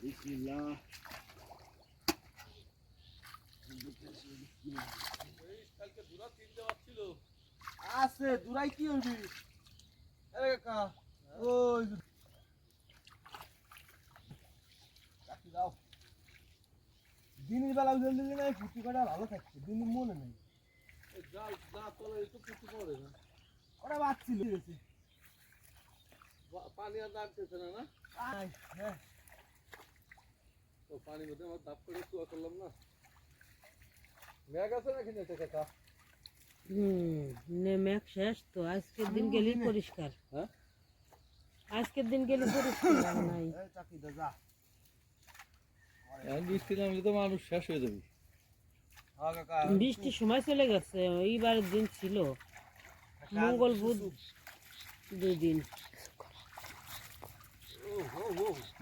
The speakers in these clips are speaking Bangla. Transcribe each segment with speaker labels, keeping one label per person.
Speaker 1: বিসমিল্লাহ। আছে দুরাই কি হইবি? আরে কাকা ওই কাকি দাও। দিনের বেলা জলদি দিলে ফুটি কটা ভালো থাকছে, দিনের মনে নেই। ওরা বাচ্ছিল
Speaker 2: পানি আর নামতেছে না।
Speaker 1: হ্যাঁ
Speaker 2: তো পানির মধ্যে আমার দাপ করে কুয়া করলাম না। মেঘ আছে নাকি নেতে কাকা?
Speaker 3: মেঘ শেষ তো, আজকের দিন গেলি পরিষ্কার।
Speaker 2: হ্যাঁ
Speaker 3: আজকের দিন গেলি পরিষ্কার নাই।
Speaker 1: চাকি দা যা।
Speaker 2: এখন বৃষ্টি নামলে তো মানুষ শেষ হয়ে যাবে।
Speaker 1: হ্যাঁ কাকা
Speaker 3: বৃষ্টির সময় চলে গেছে, এইবারের দিন ছিল মঙ্গল বুধ 2 দিন।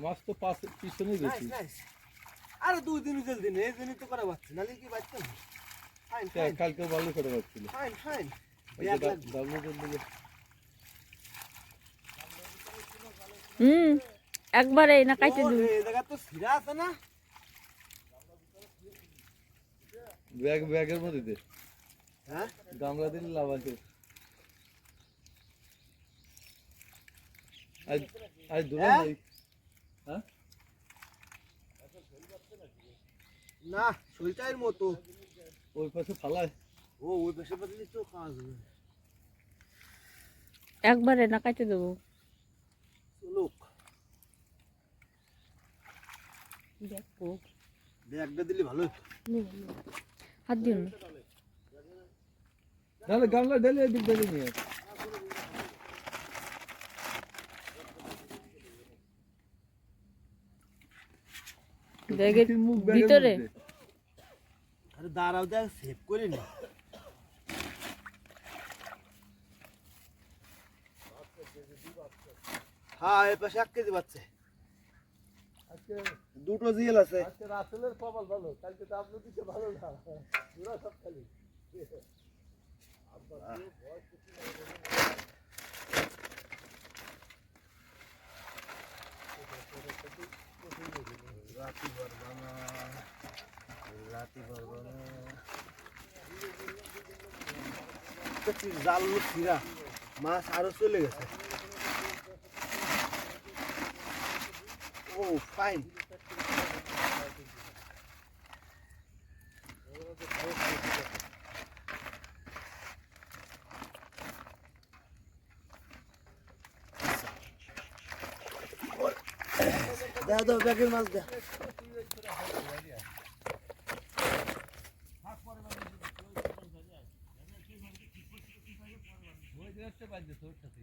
Speaker 2: মাছ তো পিছনে গেছি।
Speaker 1: আরে 2 দিন জলদি নেই, এই দিনই তো করা পাচ্ছে নালে কি বাচ্চা না। ফাইন ফাইন
Speaker 2: কালকে ভালো করে পাচ্ছিল।
Speaker 1: Fine fine.
Speaker 3: একবারে না কাইতে দিই।
Speaker 1: এই জায়গা তো সিরা আছে না।
Speaker 2: ব্যাগের মধ্যে দে।
Speaker 1: হ্যাঁ
Speaker 2: গামলা দিলে লাভ আছে। আজ দূরে নেই। হ্যাঁ
Speaker 1: না শৈলটার মতো
Speaker 2: ওই পাশে ফালায়।
Speaker 1: ও ওই পাশে পাতলি তো খাওয়া যাবে।
Speaker 3: একবারে না কাইতে দেবো।
Speaker 1: লোক
Speaker 3: দেখো
Speaker 1: ব্যাগটা দিলে ভালো হতো।
Speaker 3: হাত দিন
Speaker 2: তাহলে গামলা ঢেলে এদিক ঢেলে নিয়ে আয়।
Speaker 3: ব্যাগের ভিতরে।
Speaker 1: আরে দাঁড়াও দেখ সেভ করে নি। হ্যাঁ এই পাশে 1 কেজি বাচ্চা।
Speaker 2: আজকে
Speaker 1: দুটো জিএল আছে।
Speaker 2: আজকে রাসেলের কপাল ভালো, কালকে তো আপনি দিতে ভালো না। পুরা সব খালি।
Speaker 1: রাতি বরবানা রাতি বরবানা জাল ছিড়া মাছ আরো চলে গেছে। ও ফাইন দাও দাও ব্যাগের মাছ দাও।
Speaker 2: ওই যে আসতে পারছে তোর সাথে।